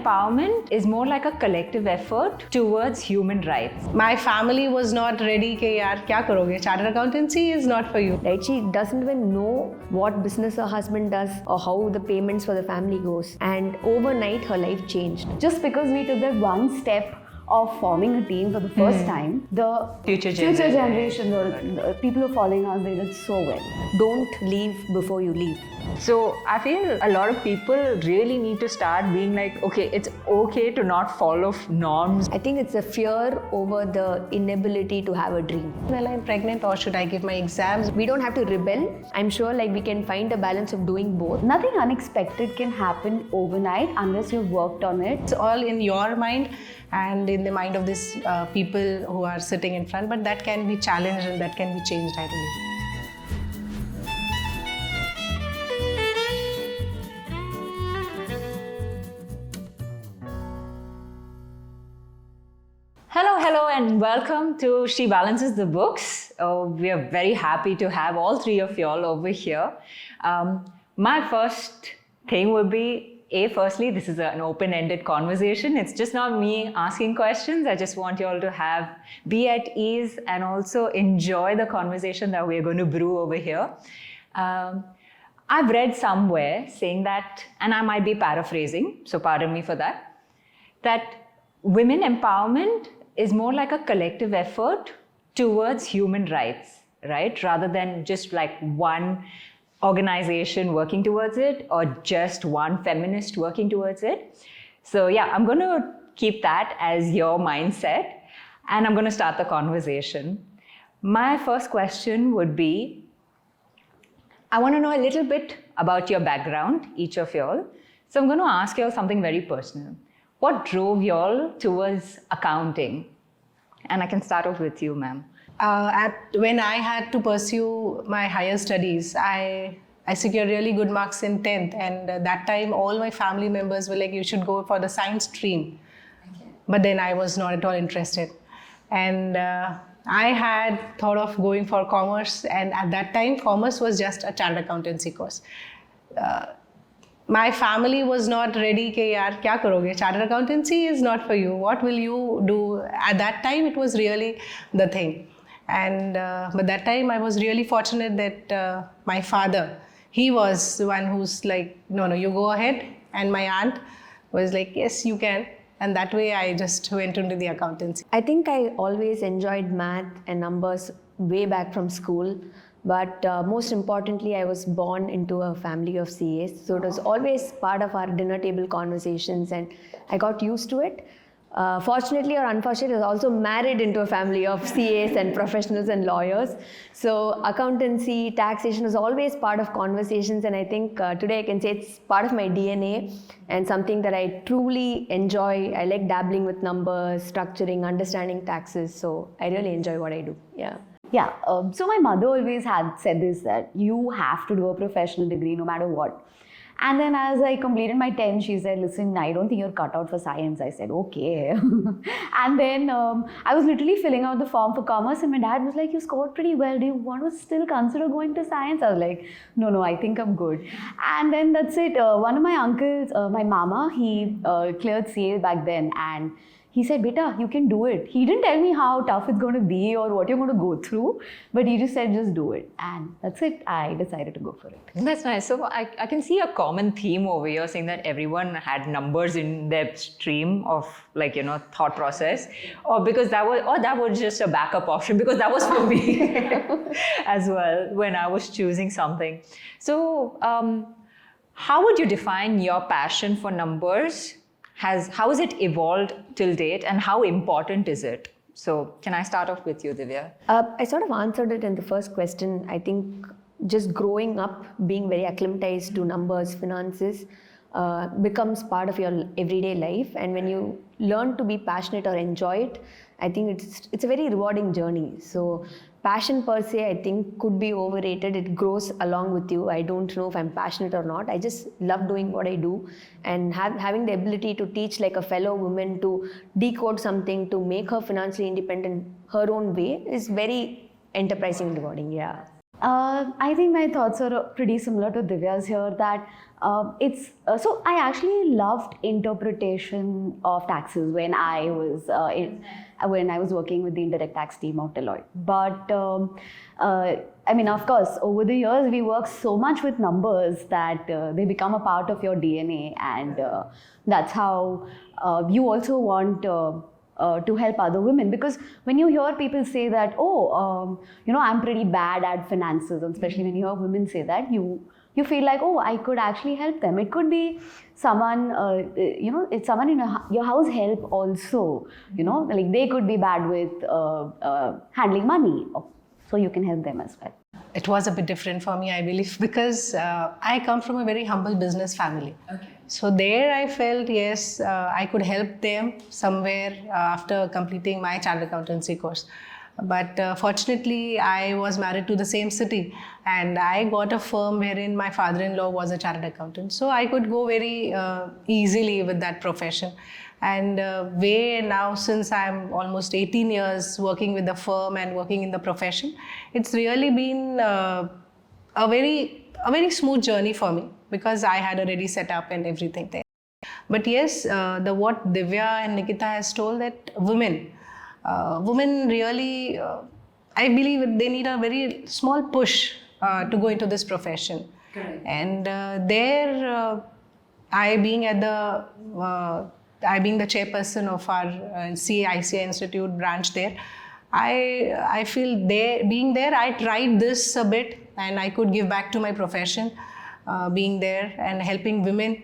empowerment is more like a collective effort towards human rights. My family was not ready कि यार क्या करोगे? Chartered accountancy is not for you. Right? She doesn't even know what business her husband does or how the payments for the family goes. And overnight, her life changed. Just because we took that one step of forming a team for the first time, the Future generation or the people who are following us, they did so well. Don't leave before you leave. So I feel a lot of people really need to start being like, okay, it's okay to not follow norms. I think it's a fear over the inability to have a dream. When I'm pregnant, or should I give my exams? We don't have to rebel. I'm sure we can find a balance of doing both. Nothing unexpected can happen overnight unless you've worked on it. It's all in your mind and in the mind of these people who are sitting in front, but that can be challenged and that can be changed, I believe. Hello and welcome to She Balances the Books. We are very happy to have all three of y'all over here. My first thing would be, firstly, this is an open-ended conversation. It's just not me asking questions. I just want you all to be at ease and also enjoy the conversation that we're going to brew over here. I've read somewhere saying that, and I might be paraphrasing, so pardon me for that women empowerment is more like a collective effort towards human rights, right? Rather than just like one organization working towards it or just one feminist working towards it. So yeah, I'm going to keep that as your mindset and I'm going to start the conversation. My first question would be, I want to know a little bit about your background, each of y'all. So I'm going to ask y'all something very personal. What drove y'all towards accounting? And I can start off with you, ma'am. When I had to pursue my higher studies, I secured really good marks in 10th, and that time all my family members were like, you should go for the science stream. Okay. But then I was not at all interested. And I had thought of going for commerce, and at that time, commerce was just a chartered accountancy course. My family was not ready कि यार क्या करोगे? Chartered accountancy is not for you. What will you do? At that time, it was really the thing. And but that time, I was really fortunate that my father, he was the one who's like, no, you go ahead. And my aunt was like, yes, you can. And that way, I just went into the accountancy. I think I always enjoyed math and numbers way back from school. But most importantly, I was born into a family of CAs. So it was always part of our dinner table conversations and I got used to it. Fortunately or unfortunately, I was also married into a family of CAs and professionals and lawyers. So accountancy, taxation was always part of conversations and I think today I can say it's part of my DNA and something that I truly enjoy. I like dabbling with numbers, structuring, understanding taxes. So I really enjoy what I do. Yeah. Yeah, so my mother always had said this, that you have to do a professional degree no matter what. And then as I completed my 10th, she said, listen, I don't think you're cut out for science. I said, okay. And then I was literally filling out the form for commerce and my dad was like, you scored pretty well. Do you want to still consider going to science? I was like, no, I think I'm good. And then that's it. One of my uncles, my mama, he cleared CA back then and he said, beta, you can do it. He didn't tell me how tough it's going to be or what you're going to go through, but he just said, just do it. And that's it. I decided to go for it. That's nice. So I can see a common theme over here saying that everyone had numbers in their stream of thought process or that was just a backup option because that was for me as well when I was choosing something. So how would you define your passion for numbers? How has it evolved till date and how important is it? So can I start off with you, Divya? I sort of answered it in the first question. I think just growing up, being very acclimatized to numbers, finances, becomes part of your everyday life. And when you learn to be passionate or enjoy it, I think it's a very rewarding journey. So passion per se, I think could be overrated. It grows along with you. I don't know if I'm passionate or not. I just love doing what I do and having the ability to teach like a fellow woman to decode something, to make her financially independent her own way is very enterprising and rewarding. Yeah. I think my thoughts are pretty similar to Divya's here, that so I actually loved interpretation of taxes when I was working with the indirect tax team of Deloitte. But I mean, of course, over the years we work so much with numbers that they become a part of your DNA, and that's how you also want to help other women. Because when you hear people say that, I'm pretty bad at finances, and especially when you hear women say that, you feel like, oh, I could actually help them. It could be someone, it's someone in your house help also, like they could be bad with handling money, so you can help them as well. It was a bit different for me, I believe, because I come from a very humble business family. Okay. So there I felt, yes, I could help them somewhere after completing my chartered accountancy course. But fortunately, I was married to the same city, and I got a firm wherein my father-in-law was a chartered accountant. So I could go very easily with that profession. And now, since I'm almost 18 years working with the firm and working in the profession, it's really been a very smooth journey for me, because I had already set up and everything there. But yes, what Divya and Nikita has told, that women really, I believe they need a very small push to go into this profession. Correct. And I being the chairperson of our ICAI Institute branch there, I feel being there, I tried this a bit, and I could give back to my profession, being there and helping women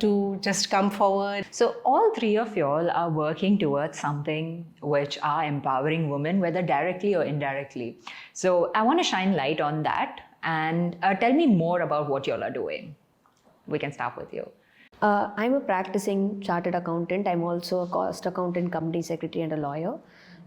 to just come forward. So all three of y'all are working towards something which are empowering women, whether directly or indirectly. So I want to shine light on that, and tell me more about what y'all are doing. We can start with you. I'm a practicing chartered accountant. I'm also a cost accountant, company secretary, and a lawyer.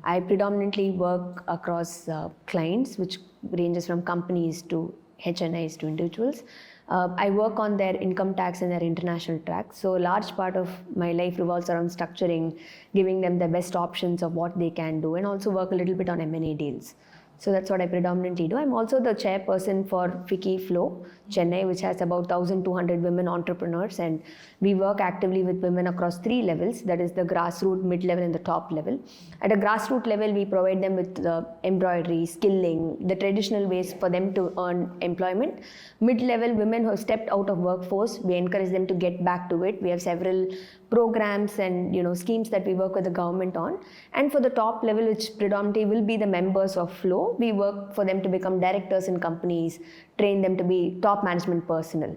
I predominantly work across clients, which ranges from companies to HNIs to individuals. I work on their income tax and their international tax. So a large part of my life revolves around structuring, giving them the best options of what they can do, and also work a little bit on M&A deals. So that's what I predominantly do. I'm also the chairperson for FICCI Flow, Chennai, which has about 1,200 women entrepreneurs, and we work actively with women across 3 levels, that is the grassroots, mid-level, and the top level. At a grassroots level, we provide them with embroidery, skilling, the traditional ways for them to earn employment. Mid-level women who have stepped out of workforce, we encourage them to get back to it. We have several programs and schemes that we work with the government on. And for the top level, which predominantly will be the members of Flow, we work for them to become directors in companies, train them to be top management personnel.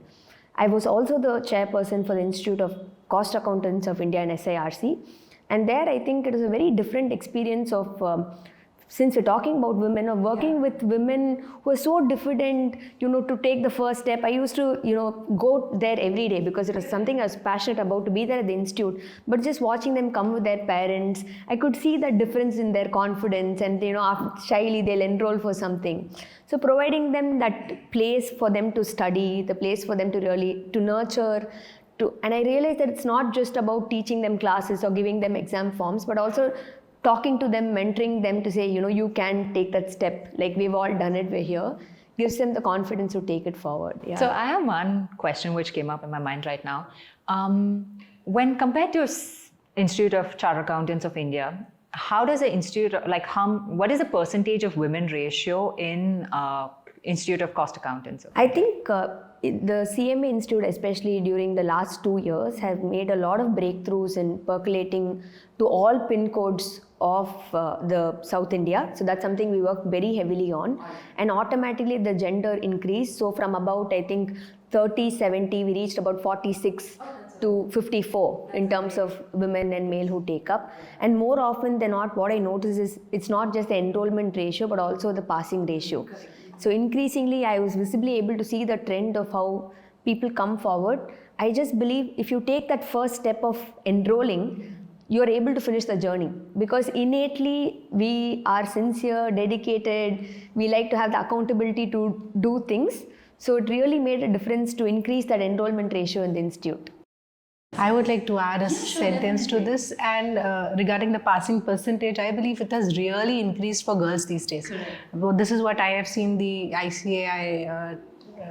I was also the chairperson for the Institute of Cost Accountants of India and SIRC. And there I think it is a very different experience of since we're talking about women, or working with women who are so diffident, to take the first step. I used to, go there every day because it was something I was passionate about, to be there at the institute. But just watching them come with their parents, I could see the difference in their confidence, and shyly they'll enroll for something. So providing them that place for them to study, the place for them to really nurture. And I realized that it's not just about teaching them classes or giving them exam forms, but also talking to them, mentoring them to say, you can take that step. Like we've all done it, we're here. Gives them the confidence to take it forward. Yeah. So I have one question which came up in my mind right now. When compared to Institute of Chartered Accountants of India, how does the institute, what is the percentage of women ratio in Institute of Cost Accountants? I think the CMA Institute, especially during the last 2 years, have made a lot of breakthroughs in percolating to all PIN codes of the South India. So that's something we work very heavily on. And automatically the gender increased. So from about, I think, 30-70, we reached about 46 to 54 in terms of women and male who take up. And more often than not, what I notice is it's not just the enrollment ratio, but also the passing ratio. So increasingly, I was visibly able to see the trend of how people come forward. I just believe if you take that first step of enrolling, you are able to finish the journey, because innately we are sincere, dedicated, we like to have the accountability to do things. So it really made a difference to increase that enrollment ratio in the institute. I would like to add a sentence to this. And regarding the passing percentage, I believe it has really increased for girls these days. Well, this is what I have seen the ICAI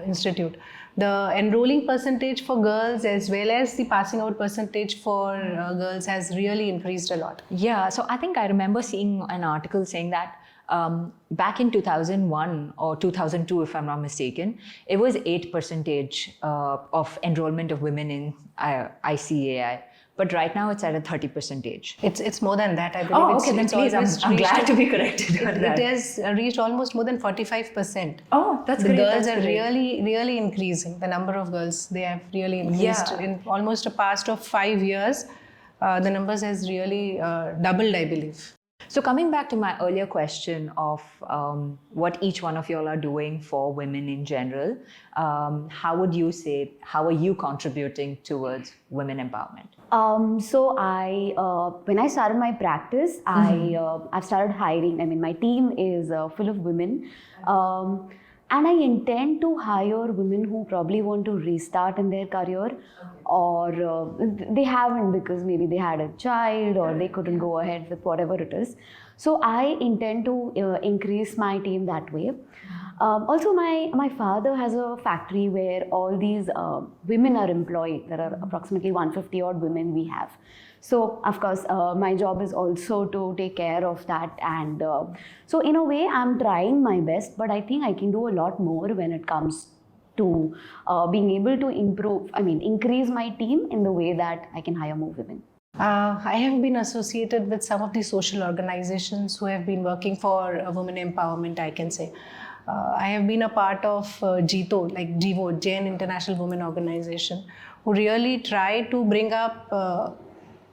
Institute. The enrolling percentage for girls as well as the passing out percentage for girls has really increased a lot. Yeah, so I think I remember seeing an article saying that back in 2001 or 2002, if I'm not mistaken, it was 8% of enrollment of women in ICAI. But right now it's at a 30%. It's more than that, I believe. Oh, okay, then please, I'm glad to be corrected on that. It has reached almost more than 45%. Oh, that's the great. girls that's are great. really increasing. The number of girls, they have really increased. Yeah. In almost a past of 5 years, the numbers has really doubled, I believe. So coming back to my earlier question of what each one of y'all are doing for women in general, how would you say, how are you contributing towards women empowerment? So I, when I started my practice, I've started hiring. I mean, my team is full of women. And I intend to hire women who probably want to restart in their career, or they haven't because maybe they had a child or they couldn't go ahead with whatever it is. So I intend to increase my team that way. Also, my father has a factory where all these women are employed. There are approximately 150 odd women we have. So, of course, my job is also to take care of that. And so, in a way, I'm trying my best, but I think I can do a lot more when it comes to being able to increase my team in the way that I can hire more women. I have been associated with some of the social organizations who have been working for women empowerment, I can say. I have been a part of GITO, like GIVO, Jain International Women Organization, who really try to bring up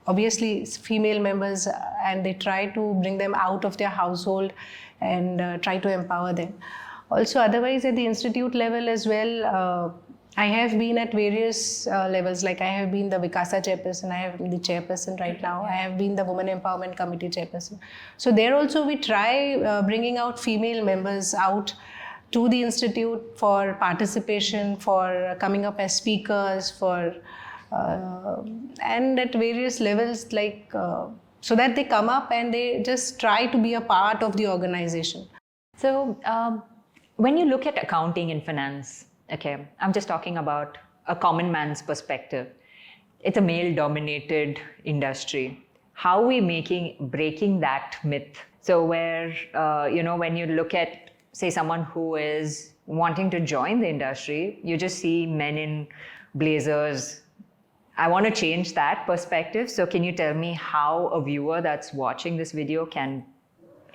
obviously female members, and they try to bring them out of their household and try to empower them. Also, otherwise at the institute level as well, I have been at various levels, like I have been the Vikasa Chairperson, I have been the Chairperson right now, I have been the Women Empowerment Committee Chairperson. So there also we try bringing out female members out to the institute for participation, for coming up as speakers, for and at various levels, like so that they come up and they just try to be a part of the organization. So when you look at accounting and finance, okay, I'm just talking about a common man's perspective. It's a male-dominated industry. How are we breaking that myth? So where, when you look at, say, someone who is wanting to join the industry, you just see men in blazers. I want to change that perspective. So can you tell me how a viewer that's watching this video can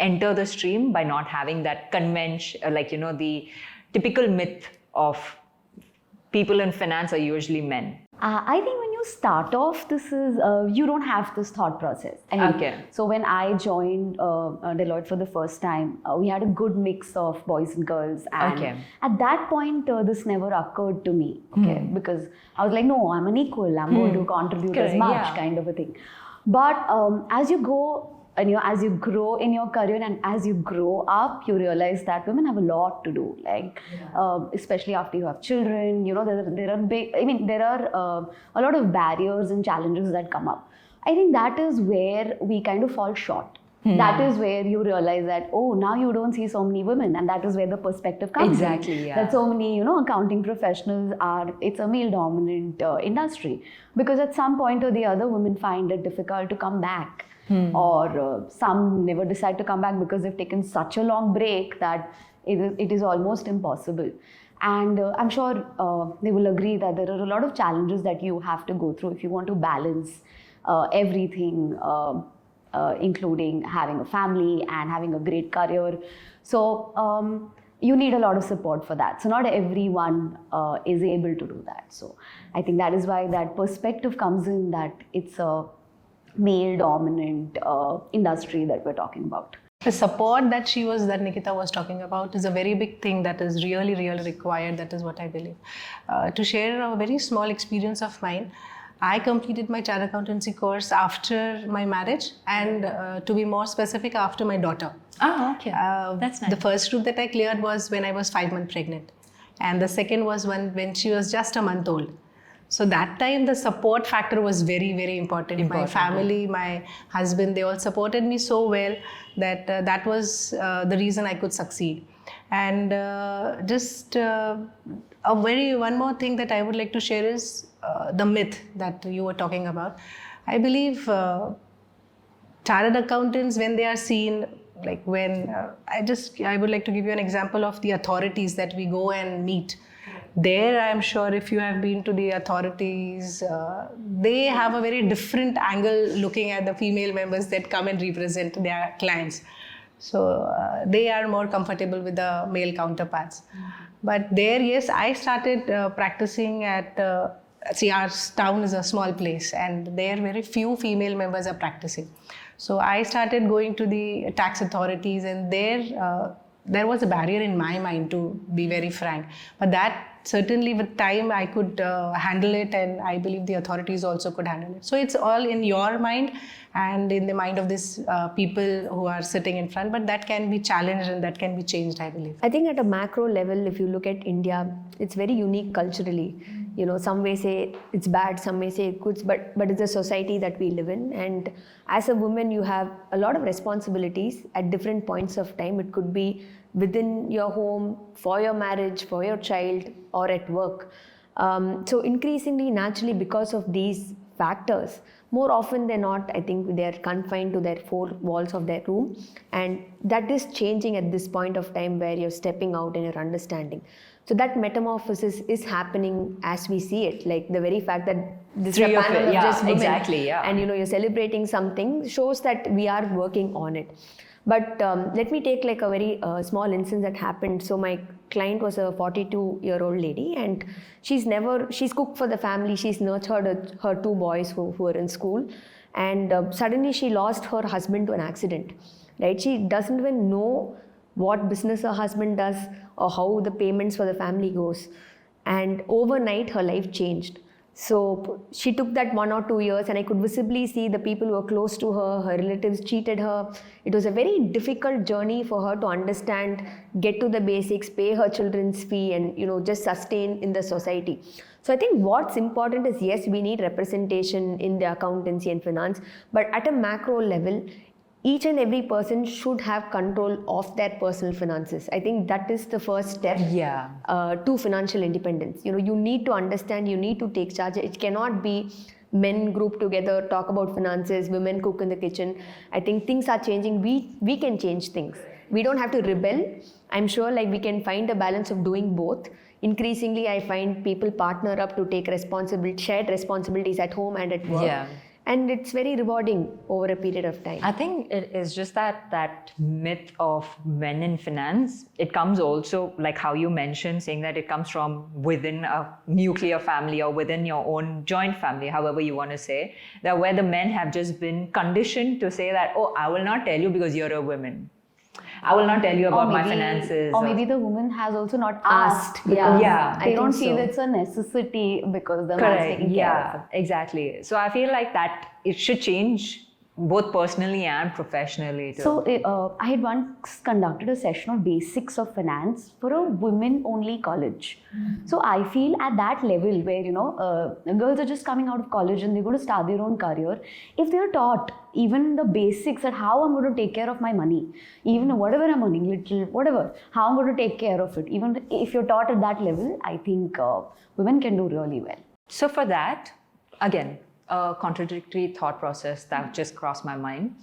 enter the stream by not having that convention, the typical myth of people in finance are usually men? I think when you start off, this is you don't have this thought process. Okay. So when I joined Deloitte for the first time, we had a good mix of boys and girls, and Okay. at that point, this never occurred to me. Okay, because I was like, no, I'm an equal. I'm going to contribute as Correct, much, yeah. kind of a thing. But as you go. And as you grow in your career and as you grow up, you realize that women have a lot to do. Especially after you have children, there are a lot of barriers and challenges that come up. I think that is where we kind of fall short. That is where you realize that, oh, now you don't see so many women, and that is where the perspective comes in. Exactly, yeah. That so many, accounting professionals it's a male-dominant industry. Because at some point or the other, women find it difficult to come back. Or some never decide to come back because they've taken such a long break that it is almost impossible. And I'm sure they will agree that there are a lot of challenges that you have to go through if you want to balance everything, including having a family and having a great career. So you need a lot of support for that. So not everyone is able to do that. So I think that is why that perspective comes in, that it's a male-dominant industry that we're talking about. The support that Nikita was talking about is a very big thing that is really required. That is what I believe. To share a very small experience of mine, I completed my chartered accountancy course after my marriage, and to be more specific, after my daughter. Oh, okay. That's nice. The first route that I cleared was when I was 5 months pregnant, and the second was when she was just a month old. So that time the support factor was very, very important. My family, my husband, they all supported me so well that that was the reason I could succeed. And one more thing that I would like to share is the myth that you were talking about. I believe chartered accountants, when they are seen, like when I would like to give you an example of the authorities that we go and meet. There, I'm sure if you have been to the authorities, they have a very different angle looking at the female members that come and represent their clients. So they are more comfortable with the male counterparts. But there, yes, I started practicing at, our town is a small place and there very few female members are practicing. So I started going to the tax authorities and there was a barrier in my mind, to be very frank. But that certainly with time I could handle it, and I believe the authorities also could handle it. So it's all in your mind and in the mind of these people who are sitting in front, but that can be challenged and that can be changed, I believe. I think at a macro level, if you look at India, it's very unique culturally. You know, some may say it's bad, some may say it's good, but it's a society that we live in. And as a woman, you have a lot of responsibilities at different points of time. It could be within your home, for your marriage, for your child, or at work. So increasingly, naturally, because of these factors, more often than not, I think they are confined to their four walls of their room. And that is changing at this point of time where you're stepping out and you're understanding. So that metamorphosis is happening as we see it. Like the very fact that this is a panel of just women, and you're celebrating something shows that we are working on it. But let me take like a very small instance that happened. So my client was a 42-year-old lady, and she's cooked for the family. She's nurtured her two boys who were in school, and suddenly she lost her husband to an accident. Right? She doesn't even know what business her husband does or how the payments for the family goes. And overnight, her life changed. So she took that 1 or 2 years, and I could visibly see the people who were close to her, her relatives cheated her. It was a very difficult journey for her to understand, get to the basics, pay her children's fee, and just sustain in the society. So I think what's important is, yes, we need representation in the accountancy and finance, but at a macro level, each and every person should have control of their personal finances. I think that is the first step to financial independence. You need to understand, you need to take charge. It cannot be men group together, talk about finances, women cook in the kitchen. I think things are changing. We can change things. We don't have to rebel. I'm sure we can find a balance of doing both. Increasingly, I find people partner up to take shared responsibilities at home and at work. Yeah. And it's very rewarding over a period of time. I think it is just that myth of men in finance. It comes also, like how you mentioned, saying that it comes from within a nuclear family or within your own joint family, however you want to say, that where the men have just been conditioned to say that, oh, I will not tell you because you're a woman. I will not tell you about my finances. Or maybe the woman has also not asked. They don't feel it's a necessity because the man's taking care of it. Exactly. So I feel like that it should change both personally and professionally too. So I had once conducted a session of basics of finance for a women-only college. So I feel at that level where girls are just coming out of college and they're going to start their own career, if they're taught even the basics that how I'm going to take care of my money, even whatever I'm earning, little, whatever, how I'm going to take care of it, even if you're taught at that level, I think women can do really well. So for that, again, a contradictory thought process that just crossed my mind.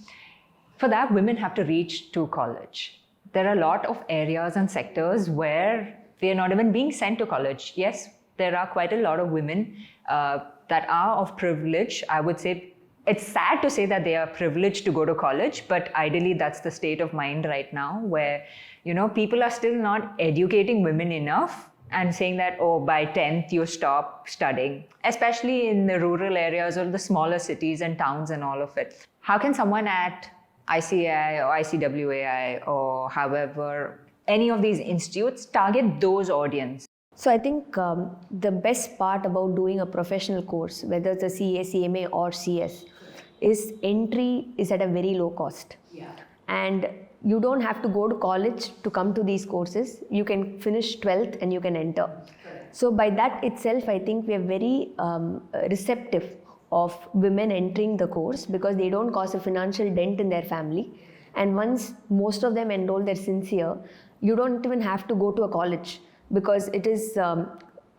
For that, women have to reach to college. There are a lot of areas and sectors where they are not even being sent to college. Yes, there are quite a lot of women that are of privilege. I would say it's sad to say that they are privileged to go to college, but ideally that's the state of mind right now where, people are still not educating women enough and saying that, oh, by 10th you stop studying, especially in the rural areas or the smaller cities and towns and all of it. How can someone at ICAI or ICWAI or however, any of these institutes target those audience? So I think the best part about doing a professional course, whether it's a CA, CMA or CS, is entry is at a very low cost. Yeah. And you don't have to go to college to come to these courses. You can finish 12th and you can enter. Correct. So by that itself, I think we are very receptive of women entering the course because they don't cause a financial dent in their family. And once most of them enroll, they're sincere, you don't even have to go to a college because it is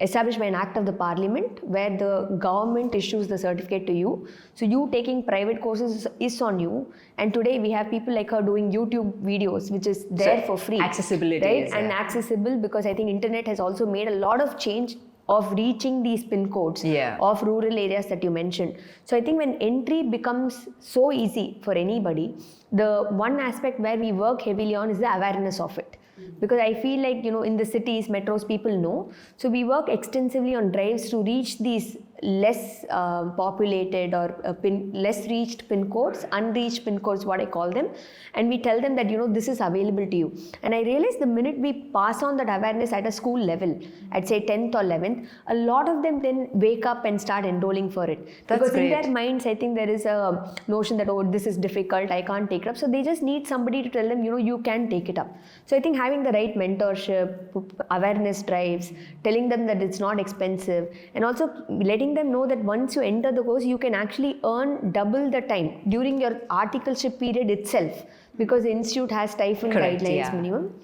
established by an act of the parliament where the government issues the certificate to you. So you taking private courses is on you. And today we have people like her doing YouTube videos, which is there for free. Accessibility, right? And accessible because I think internet has also made a lot of change of reaching these pin codes of rural areas that you mentioned. So I think when entry becomes so easy for anybody, the one aspect where we work heavily on is the awareness of it. Because I feel like, in the cities, metros, people know. So we work extensively on drives to reach these less populated or less reached pin codes, unreached pin codes, what I call them. And we tell them that, this is available to you. And I realize the minute we pass on that awareness at a school level, at say 10th or 11th, a lot of them then wake up and start enrolling for it. Because in their minds, I think there is a notion that, this is difficult, I can't take it up. So they just need somebody to tell them, you can take it up. So I think having the right mentorship, awareness drives, telling them that it's not expensive, and also letting them know that once you enter the course, you can actually earn double the time during your articleship period itself, because the institute has stipend guidelines minimum,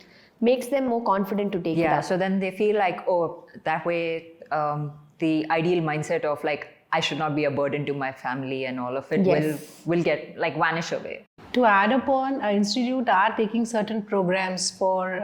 makes them more confident to take it up. Yeah, so then they feel like, that way the ideal mindset of like, I should not be a burden to my family and all of it will get vanish away. To add upon, our institute are taking certain programs for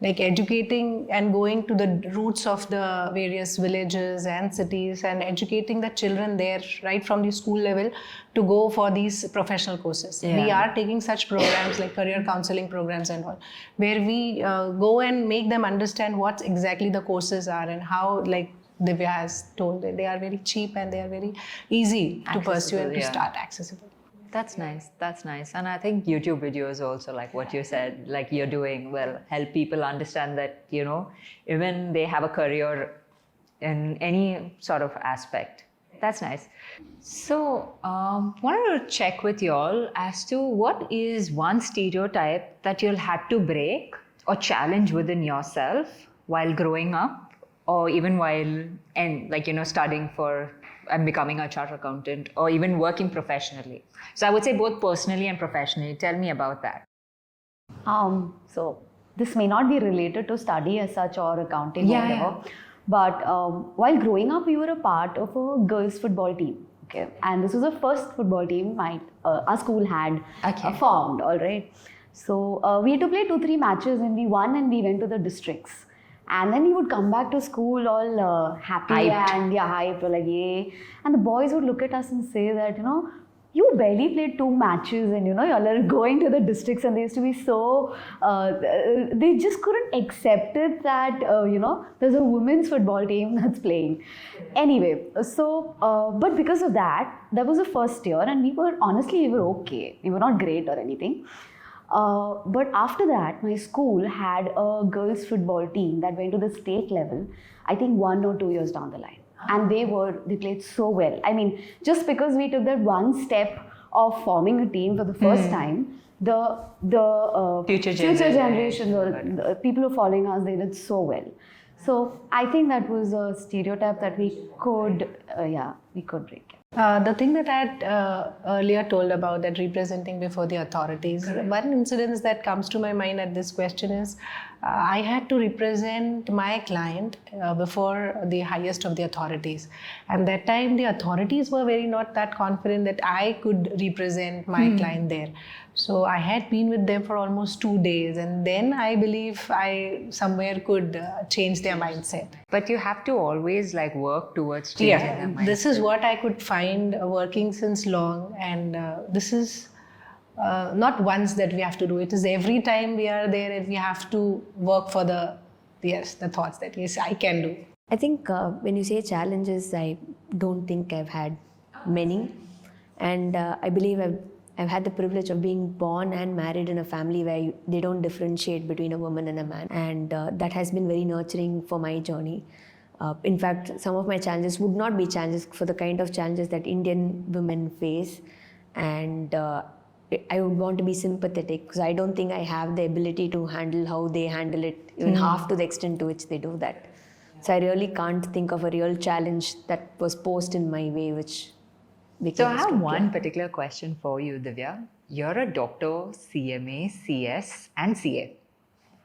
educating and going to the roots of the various villages and cities and educating the children there right from the school level to go for these professional courses. We are taking such programs like career counseling programs and all, where we go and make them understand what exactly the courses are and how, like Divya has told, they are very cheap and they are very easy to pursue and to start accessible. That's nice. That's nice. And I think YouTube videos also, like what you said, like you're doing, help people understand that, even they have a career in any sort of aspect. That's nice. So, wanted to check with you all as to what is one stereotype that you'll had to break or challenge within yourself while growing up, or even while studying for and becoming a chartered accountant, or even working professionally. So I would say both personally and professionally. Tell me about that. So this may not be related to study as such or accounting or whatever. But while growing up, we were a part of a girls' football team. Okay, and this was the first football team our school had formed. All right. So we had to play 2-3 matches, and we won, and we went to the districts. And then we would come back to school all happy and hyped, like yay. And the boys would look at us and say that, you barely played 2 matches and, y'all are going to the districts, and they used to be so, they just couldn't accept it that, there's a women's football team that's playing. Anyway, so, but because of that was the first year, and we were okay. We were not great or anything. But after that, my school had a girls' football team that went to the state level, I think 1 or 2 years down the line. And they played so well. I mean, just because we took that one step of forming a team for the first time, the future generation, the people who are following us, they did so well. So I think that was a stereotype that we could break. The thing that I had earlier told about that representing before the authorities, one incident that comes to my mind at this question is I had to represent my client before the highest of the authorities. And that time the authorities were very not that confident that I could represent my client there. So I had been with them for almost 2 days, and then I believe I somewhere could change their mindset. But you have to always work towards changing their mindset. This is what I could find working since long, and this is not once that we have to do. It is every time we are there and we have to work for the thoughts that yes, I can do. I think when you say challenges, I don't think I've had many, and I believe I've had the privilege of being born and married in a family where they don't differentiate between a woman and a man, and that has been very nurturing for my journey. In fact, some of my challenges would not be challenges for the kind of challenges that Indian women face, and I would want to be sympathetic because I don't think I have the ability to handle how they handle it, even half to the extent to which they do that. So I really can't think of a real challenge that was posed in my way, which became So I a have stop. one particular question for you, Divya. You're a doctor, CMA, CS, and CA.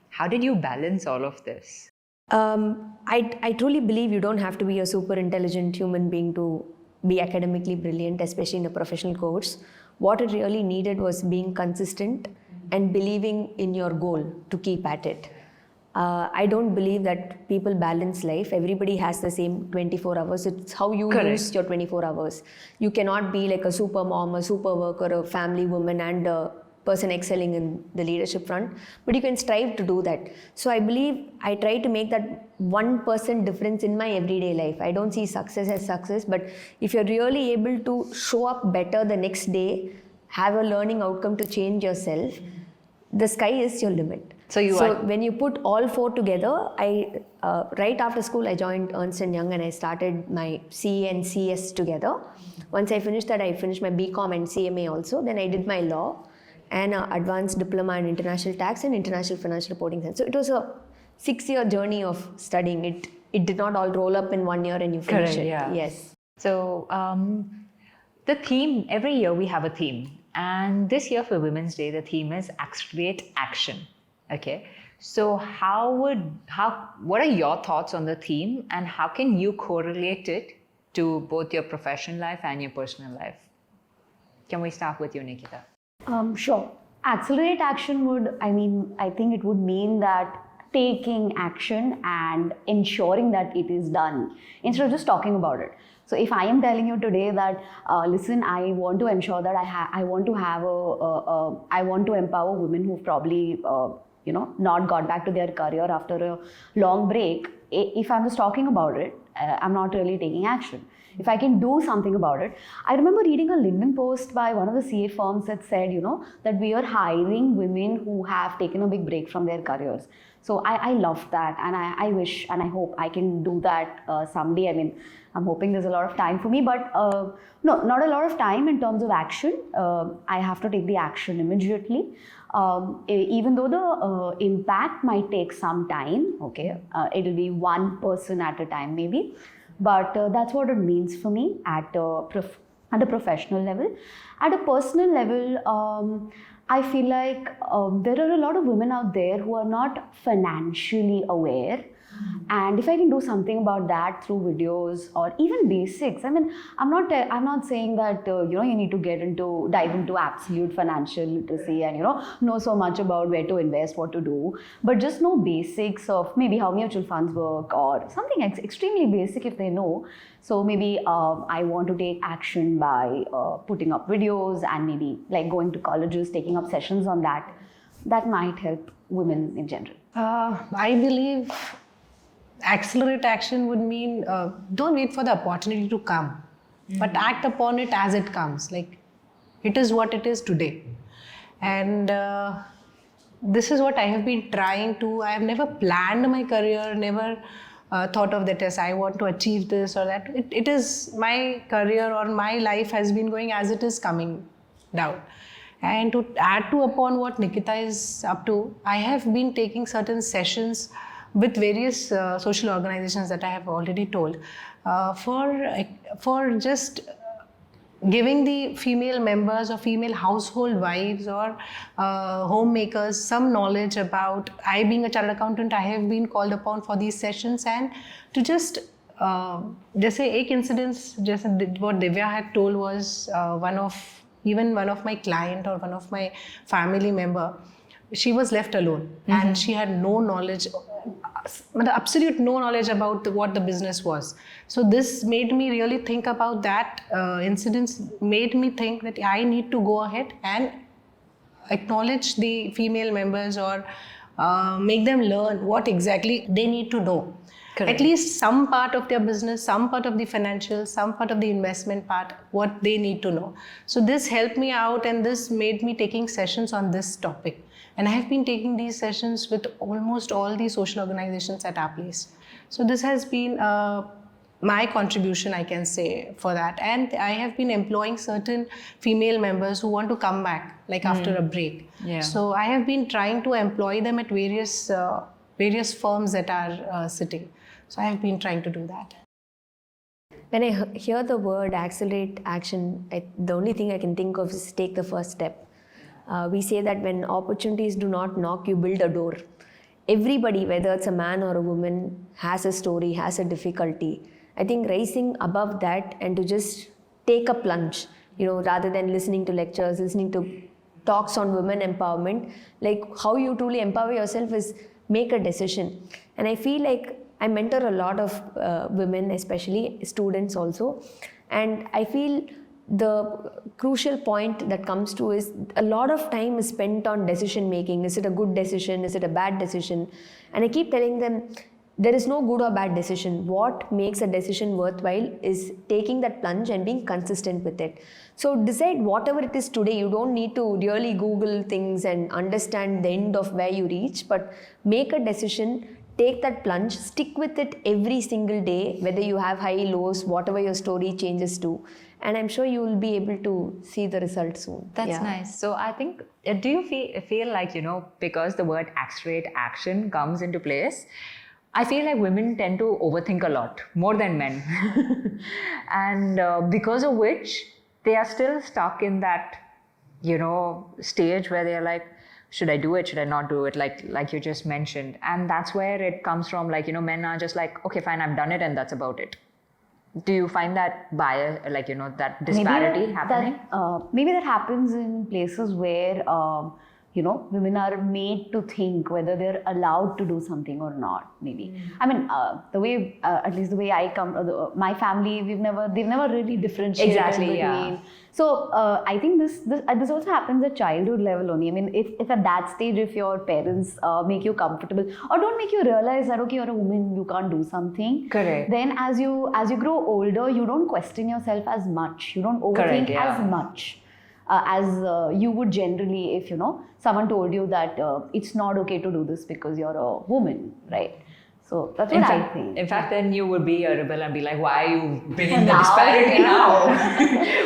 How did you balance all of this? I truly believe you don't have to be a super intelligent human being to be academically brilliant, especially in a professional course. What it really needed was being consistent and believing in your goal to keep at it. I don't believe that people balance life. Everybody has the same 24 hours. It's how you Correct. use your 24 hours. You cannot be like a super mom, a super worker, a family woman, and a person excelling in the leadership front, but you can strive to do that. So I believe I try to make that 1% difference in my everyday life. I don't see success as success, but if you're really able to show up better the next day, have a learning outcome to change yourself, the sky is your limit. So When you put all four together, right after school I joined Ernst & Young and I started my CA and CS together. Once I finished that, I finished my BCom and CMA also. Then I did my law and an advanced diploma in international tax and international financial reporting science. So it was a 6-year journey of studying. It did not all roll up in 1 year and you finish Correct, it. yeah. Yes. So the theme, every year we have a theme. And this year for Women's Day, the theme is Accelerate Action. Okay. So what are your thoughts on the theme and how can you correlate it to both your professional life and your personal life? Can we start with you, Nikita? Sure. Accelerate action I think it would mean that taking action and ensuring that it is done instead of just talking about it. So if I am telling you today that, listen, I want to ensure that I want to empower women who've probably, not got back to their career after a long break. If I'm just talking about it, I'm not really taking action. If I can do something about it. I remember reading a LinkedIn post by one of the CA firms that said, that we are hiring women who have taken a big break from their careers. So I love that, and I wish and I hope I can do that someday. I mean, I'm hoping there's a lot of time for me, but no, not a lot of time in terms of action. I have to take the action immediately. Even though the impact might take some time, okay, it'll be one person at a time maybe. But that's what it means for me at a professional level. At a personal level, I feel like there are a lot of women out there who are not financially aware. And if I can do something about that through videos or even basics, I mean, I'm not saying that you need to dive into absolute financial literacy and know so much about where to invest, what to do, but just know basics of maybe how mutual funds work or something extremely basic if they know. So maybe I want to take action by putting up videos and maybe like going to colleges, taking up sessions on that. That might help women in general. I believe accelerate action would mean don't wait for the opportunity to come, but act upon it as it comes. Like, it is what it is today. And this is what I have been trying to. I have never planned my career, never thought of that as I want to achieve this or that. It is my career or my life has been going as it is coming down. And to add to upon what Nikita is up to, I have been taking certain sessions with various social organizations that I have already told for just giving the female members or female household wives or homemakers some knowledge about. I being a chartered accountant, I have been called upon for these sessions and to just जैसे एक incidents जैसे what Divya had told was one of my client or one of my family member, she was left alone and she had no knowledge, absolute no knowledge about what the business was. So this made me really think about that. Incidents made me think that I need to go ahead and acknowledge the female members or make them learn what exactly they need to know. Correct. At least some part of their business, some part of the financial, some part of the investment part, what they need to know. So this helped me out and this made me taking sessions on this topic. And I have been taking these sessions with almost all the social organizations at our place. So this has been my contribution, I can say, for that. And I have been employing certain female members who want to come back, like after a break. Yeah. So I have been trying to employ them at various firms that are sitting. So I have been trying to do that. When I hear the word accelerate action, the only thing I can think of is take the first step. We say that when opportunities do not knock, you build a door. Everybody, whether it's a man or a woman, has a story, has a difficulty. I think rising above that and to just take a plunge, rather than listening to lectures, listening to talks on women empowerment, like how you truly empower yourself is make a decision. And I feel like I mentor a lot of women, especially students also, and I feel the crucial point that comes to is a lot of time is spent on decision making. Is it a good decision? Is it a bad decision? And I keep telling them there is no good or bad decision. What makes a decision worthwhile is taking that plunge and being consistent with it. So decide whatever it is today. You don't need to really Google things and understand the end of where you reach, but make a decision. Take that plunge, stick with it every single day, whether you have high, lows, whatever your story changes to. And I'm sure you will be able to see the result soon. That's nice. So I think, do you feel like, because the word accelerate action comes into place, I feel like women tend to overthink a lot, more than men. And because of which, they are still stuck in that, stage where they're like, should I do it? Should I not do it? Like you just mentioned. And that's where it comes from. Like, men are just like, okay, fine, I've done it and that's about it. Do you find that bias, that disparity happening? Maybe that happens in places where, women are made to think whether they're allowed to do something or not, maybe. I mean, the way, at least the way I come, my family, they've never really differentiated between. Yeah. So I think this also happens at childhood level only. I mean, if at that stage, if your parents make you comfortable or don't make you realize that, okay, you're a woman, you can't do something. Correct. Then as you grow older, you don't question yourself as much. You don't overthink as much. As you would generally if, someone told you that it's not okay to do this because you're a woman, right? So that's what I think. In fact, then you would be a rebel and be like, why are you bringing the disparity now?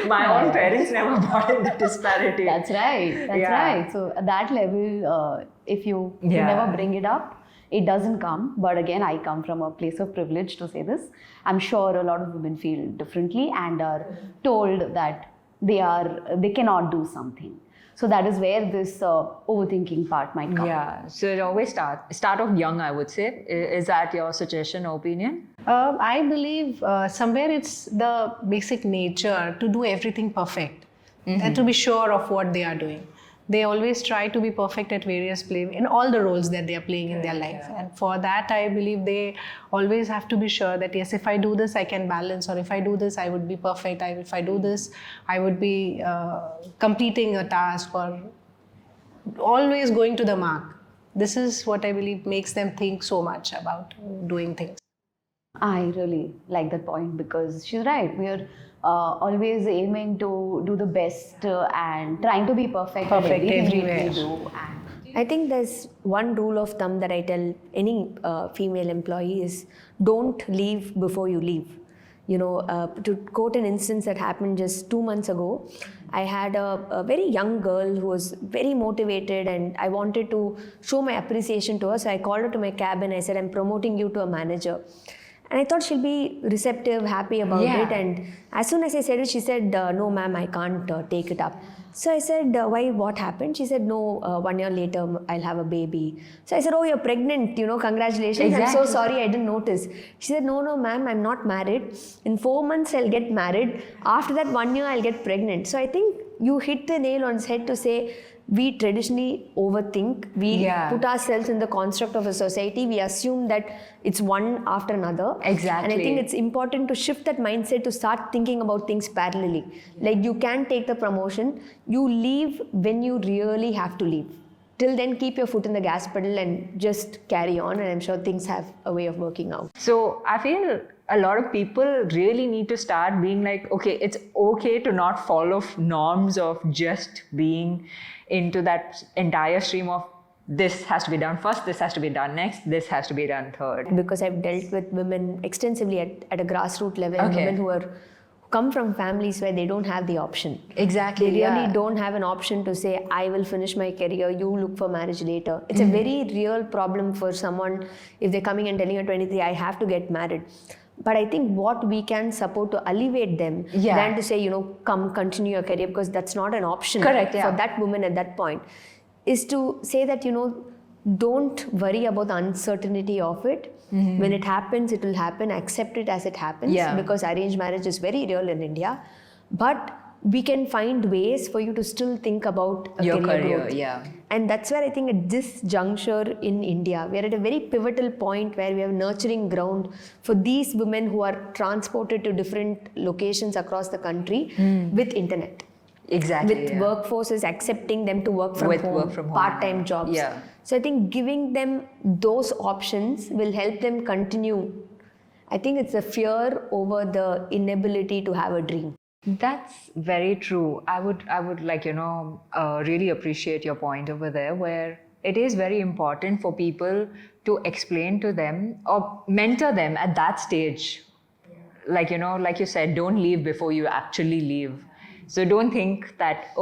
My own parents never brought in the disparity. That's right. That's right. So at that level, if you never bring it up, it doesn't come. But again, I come from a place of privilege to say this. I'm sure a lot of women feel differently and are told that they cannot do something. So that is where this overthinking part might come. Yeah, so it always start off young, I would say. Is that your suggestion or opinion? I believe somewhere it's the basic nature to do everything perfect and to be sure of what they are doing. They always try to be perfect at various in all the roles that they are playing in their life. And for that, I believe they always have to be sure that, yes, if I do this, I can balance, or if I do this, I would be perfect. If I do this, I would be completing a task or always going to the mark. This is what I believe makes them think so much about doing things. I really like that point because she's right. We are always aiming to do the best and trying to be perfect everywhere. We do. I think there's one rule of thumb that I tell any female employee is don't leave before you leave. To quote an instance that happened just 2 months ago, I had a very young girl who was very motivated and I wanted to show my appreciation to her. So I called her to my cabin. I said, I'm promoting you to a manager. And I thought she'll be receptive, happy about it. And as soon as I said it, she said, no, ma'am, I can't take it up. So I said, why, what happened? She said, no, 1 year later, I'll have a baby. So I said, oh, you're pregnant, congratulations. Exactly. I'm so sorry, I didn't notice. She said, no, ma'am, I'm not married. In 4 months, I'll get married. After that 1 year, I'll get pregnant. So I think you hit the nail on its head to say, we traditionally overthink. We put ourselves in the construct of a society. We assume that it's one after another. Exactly. And I think it's important to shift that mindset to start thinking about things parallelly. Like you can take the promotion. You leave when you really have to leave. Till then, keep your foot in the gas pedal and just carry on. And I'm sure things have a way of working out. So I feel a lot of people really need to start being like, okay, it's okay to not follow norms of just being into that entire stream of this has to be done first, this has to be done next, this has to be done third. Because I've dealt with women extensively at a grassroots level, women who come from families where they don't have the option. Exactly. They really don't have an option to say, I will finish my career, you look for marriage later. It's a very real problem for someone if they're coming and telling at 23, I have to get married. But I think what we can support to alleviate them than to say, come continue your career, because that's not an option for that woman at that point, is to say that, don't worry about the uncertainty of it. When it happens, it will happen. Accept it as it happens, because arranged marriage is very real in India. But we can find ways for you to still think about your career growth. And that's where I think at this juncture in India, we are at a very pivotal point where we have nurturing ground for these women who are transported to different locations across the country with internet. Exactly. With workforces accepting them to work from home, part-time jobs. So I think giving them those options will help them continue. I think it's the fear over the inability to have a dream. That's very true. I would really appreciate your point over there, where it is very important for people to explain to them or mentor them at that stage. Like you said, don't leave before you actually leave. So don't think that,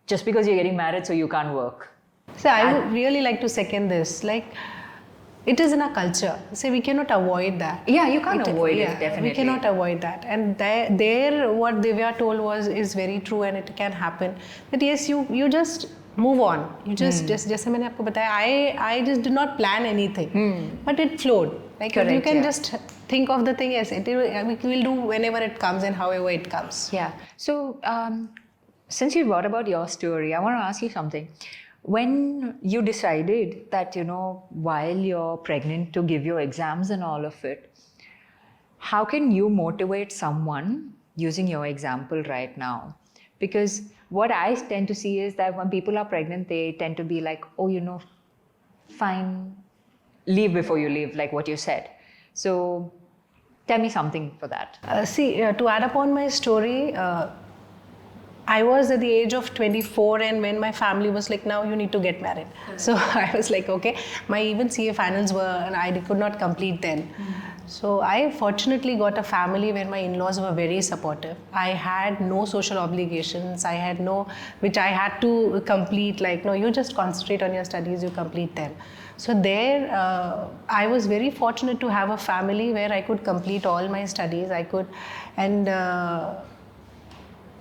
just because you're getting married, so you can't work. So I would really like to second this. Like, it is in our culture. So we cannot avoid that. Yeah, you can't avoid it, definitely. We cannot avoid that. And there what Divya told is very true, and it can happen. That yes, you just move on. You just जैसे मैंने आपको बताया, I just did not plan anything, but it flowed. Like you can just think of the thing as we will do whenever it comes and however it comes. Yeah. So since you brought about your story, I want to ask you something. When you decided that, while you're pregnant to give your exams and all of it, how can you motivate someone using your example right now? Because what I tend to see is that when people are pregnant, they tend to be like, fine, leave before you leave, like what you said. So tell me something for that. To add upon my story, I was at the age of 24, and when my family was like, now you need to get married. So I was like, okay. My even CA finals were, and I could not complete then. So I fortunately got a family where my in-laws were very supportive. I had no social obligations. I had which I had to complete, like, no, you just concentrate on your studies, you complete them. So there, I was very fortunate to have a family where I could complete all my studies.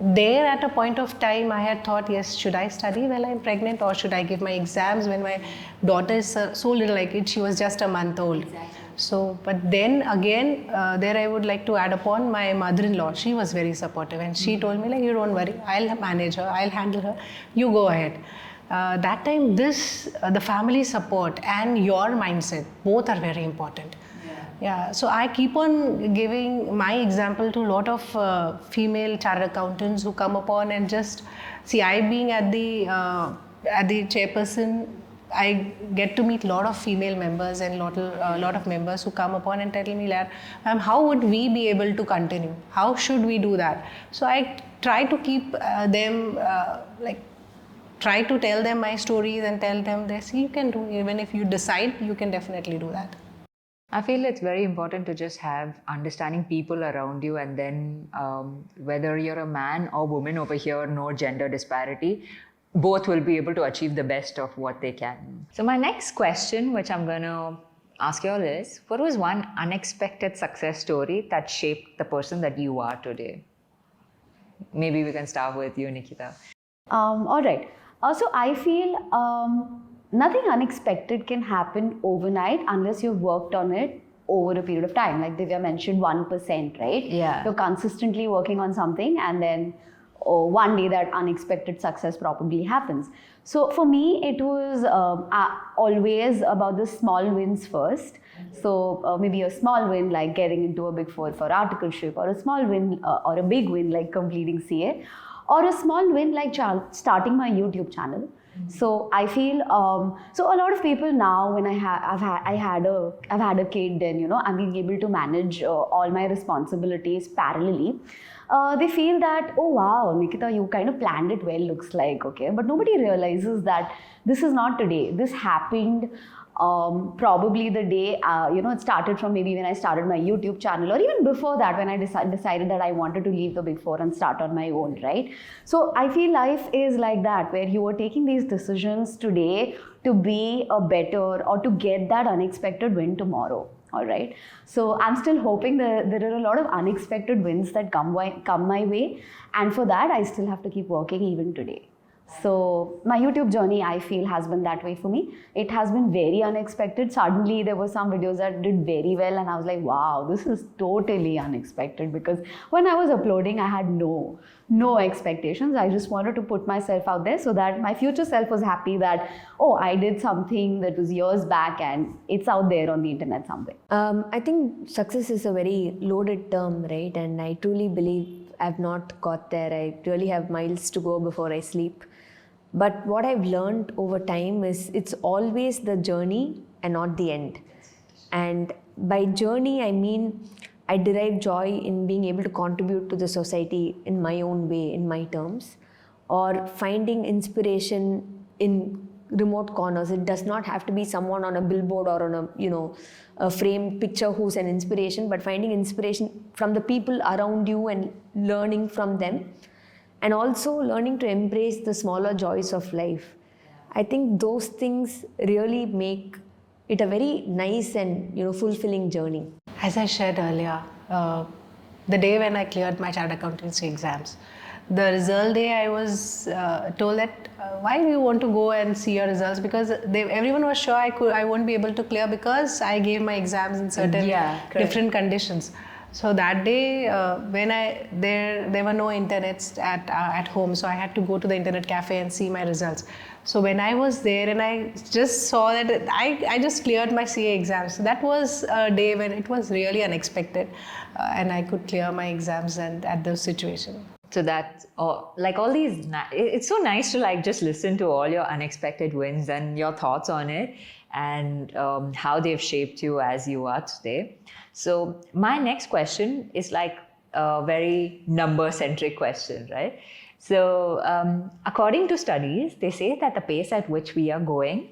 There at a point of time, I had thought, yes, should I study while I'm pregnant, or should I give my exams when my daughter is so little, like it, she was just a month old. Exactly. So, but then again, there I would like to add upon my mother-in-law. She was very supportive, and she told me, like, you don't worry, I'll manage her, I'll handle her, you go ahead. That time, the family support and your mindset, both are very important. Yeah, so I keep on giving my example to a lot of female chartered accountants who come upon and just see. I being at the chairperson, I get to meet a lot of female members and lot of members who come upon and tell me that, how would we be able to continue? How should we do that? So I try to keep them try to tell them my stories and tell them this. You can do, even if you decide, you can definitely do that. I feel it's very important to just have understanding people around you, and then whether you're a man or woman over here, no gender disparity, both will be able to achieve the best of what they can. So my next question, which I'm going to ask you all is, what was one unexpected success story that shaped the person that you are today? Maybe we can start with you, Nikita. All right. Also, I feel nothing unexpected can happen overnight unless you've worked on it over a period of time. Like Divya mentioned, 1%, right? Yeah. You're consistently working on something, and then one day that unexpected success probably happens. So for me, it was always about the small wins first. So maybe a small win like getting into a Big Four for articleship, or a small win or a big win like completing CA, or a small win like starting my YouTube channel. So I feel so a lot of people now, when I've had a kid, and I'm being able to manage all my responsibilities parallelly. they feel that, oh wow, Nikita, you kind of planned it well, looks like, okay. But nobody realizes that this is not today. This happened probably the day, it started from maybe when I started my YouTube channel, or even before that when I decided that I wanted to leave the Big Four and start on my own, right? So I feel life is like that, where you are taking these decisions today to be a better, or to get that unexpected win tomorrow. All right. So I'm still hoping that there are a lot of unexpected wins that come my way. And for that, I still have to keep working even today. So my YouTube journey, I feel, has been that way for me. It has been very unexpected. Suddenly there were some videos that did very well and I was like, wow, this is totally unexpected, because when I was uploading, I had no expectations. I just wanted to put myself out there so that my future self was happy that, oh, I did something that was years back and it's out there on the internet somewhere. I think success is a very loaded term, right? And I truly believe I've not got there. I really have miles to go before I sleep. But what I've learned over time is it's always the journey and not the end. And by journey, I mean I derive joy in being able to contribute to the society in my own way, in my terms, or finding inspiration in remote corners. It does not have to be someone on a billboard or on a framed picture who's an inspiration, but finding inspiration from the people around you and learning from them. And also learning to embrace the smaller joys of life. I think those things really make it a very nice and fulfilling journey. As I shared earlier, the day when I cleared my chartered accountancy exams, the result day I was told that why do you want to go and see your results, because everyone was sure I won't be able to clear because I gave my exams in certain different conditions. So that day, when there were no internets at home, so I had to go to the internet cafe and see my results. So when I was there and I just saw that I just cleared my CA exams. So that was a day when it was really unexpected, and I could clear my exams and at those situations. So that's like all these. It's so nice to just listen to all your unexpected wins and your thoughts on it, and how they've shaped you as you are today. So my next question is like a very number-centric question, right? So according to studies, they say that the pace at which we are going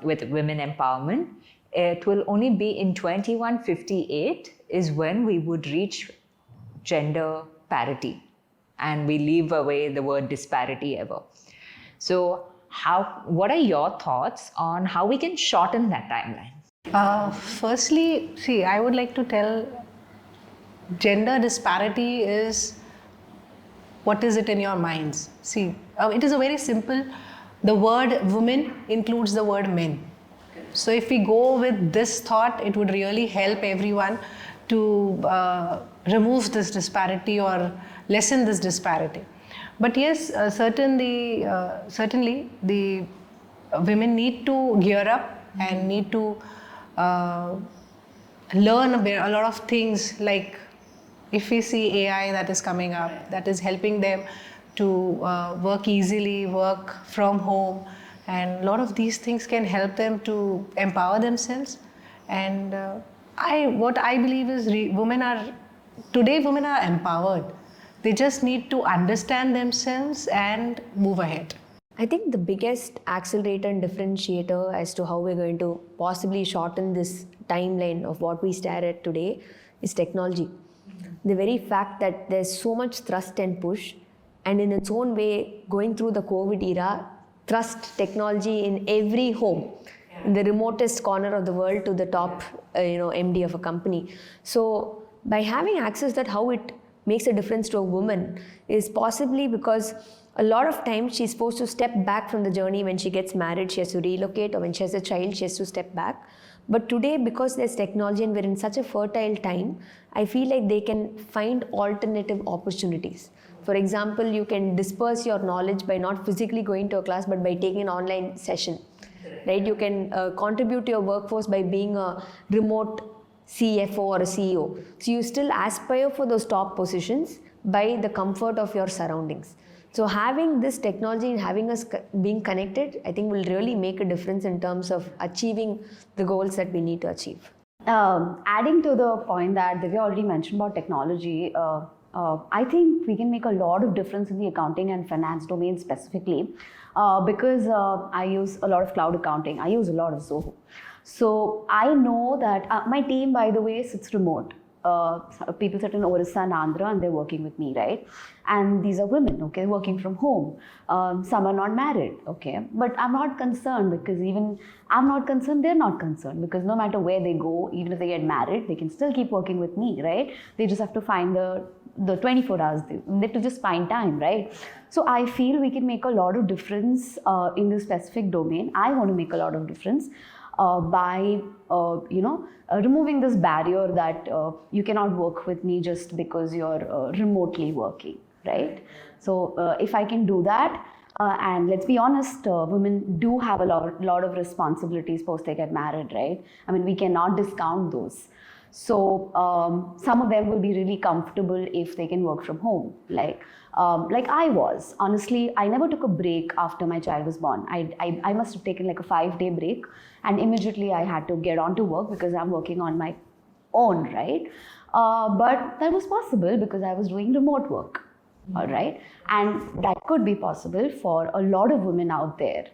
with women empowerment, it will only be in 2158 is when we would reach gender parity, and we leave away the word disparity ever. So what are your thoughts on how we can shorten that timeline? Firstly, I would like to tell gender disparity is, what is it in your minds? It is a very simple, the word woman includes the word men. So if we go with this thought, it would really help everyone to remove this disparity or lessen this disparity. But yes, certainly the women need to gear up and need to learn a lot of things. Like if we see AI that is coming up, that is helping them to work easily, work from home, and a lot of these things can help them to empower themselves. And what I believe is women are empowered. They just need to understand themselves and move ahead. I think the biggest accelerator and differentiator as to how we're going to possibly shorten this timeline of what we stare at today is technology. The very fact that there's so much thrust and push, and in its own way, going through the COVID era, thrust technology in every home, in the remotest corner of the world to the top, MD of a company. So by having access that how it makes a difference to a woman is possibly because a lot of times she's supposed to step back from the journey. When she gets married, she has to relocate, or when she has a child, she has to step back. But today, because there's technology and we're in such a fertile time, I feel like they can find alternative opportunities. For example, you can disperse your knowledge by not physically going to a class, but by taking an online session, right? You can contribute to your workforce by being a remote CFO or a CEO. So you still aspire for those top positions by the comfort of your surroundings. So having this technology and having us being connected, I think will really make a difference in terms of achieving the goals that we need to achieve. Adding to the point that Divya already mentioned about technology, I think we can make a lot of difference in the accounting and finance domain specifically because I use a lot of cloud accounting. I use a lot of Zoho. So I know that my team, by the way, sits remote. People sit in Orissa and Andhra and they're working with me, right? And these are women, okay, working from home. Some are not married, okay? But I'm not concerned because even I'm not concerned, they're not concerned because no matter where they go, even if they get married, they can still keep working with me, right? They just have to find the 24 hours, they have to just find time, right? So I feel we can make a lot of difference in this specific domain. I want to make a lot of difference by removing this barrier that you cannot work with me just because you're remotely working, right? So if I can do that, and let's be honest, women do have a lot of responsibilities post they get married, right? I mean, we cannot discount those. So some of them will be really comfortable if they can work from home, like I was. Honestly, I never took a break after my child was born. I must have taken like a 5-day break, and immediately I had to get on to work because I'm working on my own, right? But that was possible because I was doing remote work, all right? And that could be possible for a lot of women out there,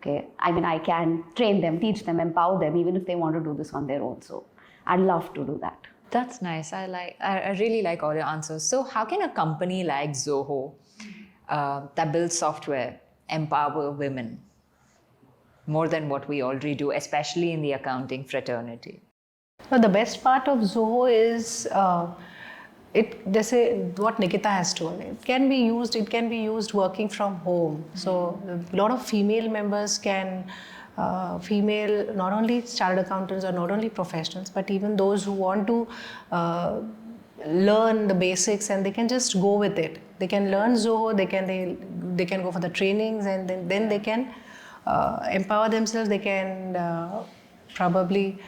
okay? I mean, I can train them, teach them, empower them, even if they want to do this on their own. So I'd love to do that. That's nice. I really like all your answers. So how can a company like Zoho that builds software empower women more than what we already do, especially in the accounting fraternity? Well, the best part of Zoho is what Nikita has told. It can be used working from home. So a lot of female members can not only chartered accountants or not only professionals, but even those who want to learn the basics, and they can just go with it. They can learn Zoho, they can go for the trainings, and then they can empower themselves. They can probably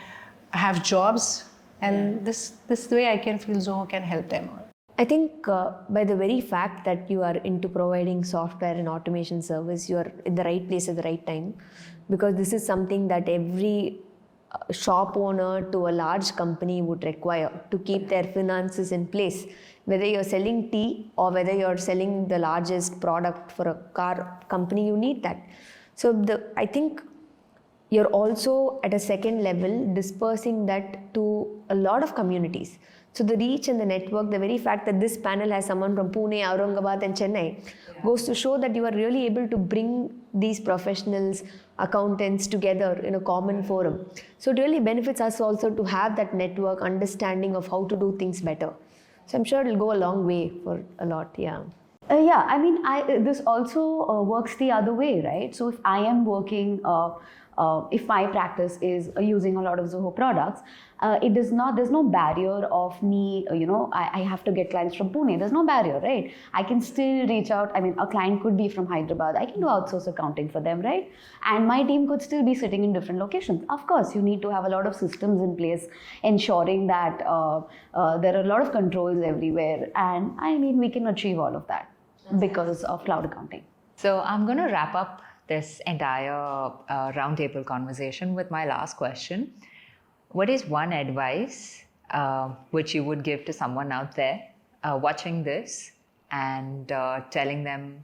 have jobs, and this way I can feel Zoho can help them all. I think by the very fact that you are into providing software and automation service, you are in the right place at the right time, because this is something that every shop owner to a large company would require to keep their finances in place. Whether you're selling tea or whether you're selling the largest product for a car company, you need that. So I think you're also at a second level dispersing that to a lot of communities. So the reach and the network, the very fact that this panel has someone from Pune, Aurangabad and Chennai goes to show that you are really able to bring these professionals, accountants together in a common forum. So it really benefits us also to have that network understanding of how to do things better. So I'm sure it'll go a long way for a lot, yeah. Yeah, I mean, this also works the other way, right? So if I am working, if my practice is using a lot of Zoho products, there's no barrier of me, I have to get clients from Pune. There's no barrier, right? I can still reach out. I mean, a client could be from Hyderabad. I can do outsource accounting for them, right? And my team could still be sitting in different locations. Of course, you need to have a lot of systems in place, ensuring that there are a lot of controls everywhere. And I mean, we can achieve all of that because of cloud accounting. So I'm going to wrap up this entire roundtable conversation with my last question. What is one advice which you would give to someone out there watching this and telling them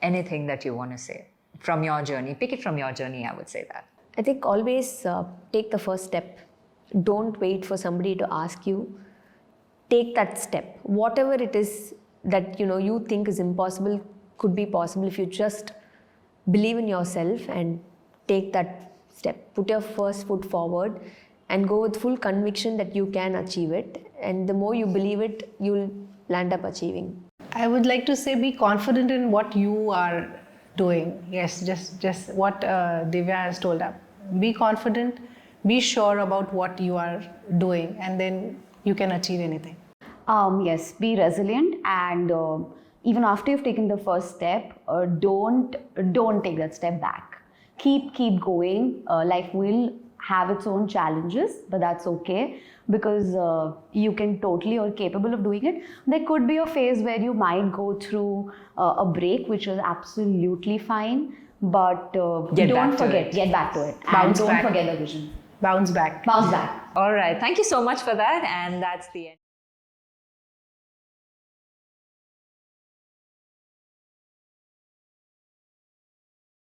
anything that you want to say from your journey? Pick it from your journey, I would say that. I think always take the first step. Don't wait for somebody to ask you. Take that step. Whatever it is that you think is impossible could be possible if you just believe in yourself and take that step. Put your first foot forward and go with full conviction that you can achieve it. And the more you believe it, you'll land up achieving. I would like to say be confident in what you are doing. Yes, just what Divya has told us. Be confident, be sure about what you are doing, and then you can achieve anything. Yes, be resilient, and even after you've taken the first step, don't take that step back. Keep going. Life will have its own challenges, but that's okay, because you can totally are capable of doing it. There could be a phase where you might go through a break, which is absolutely fine, but get back to it. Bounce and back. Don't forget the vision. Bounce back. Bounce back. All right. Thank you so much for that. And that's the end.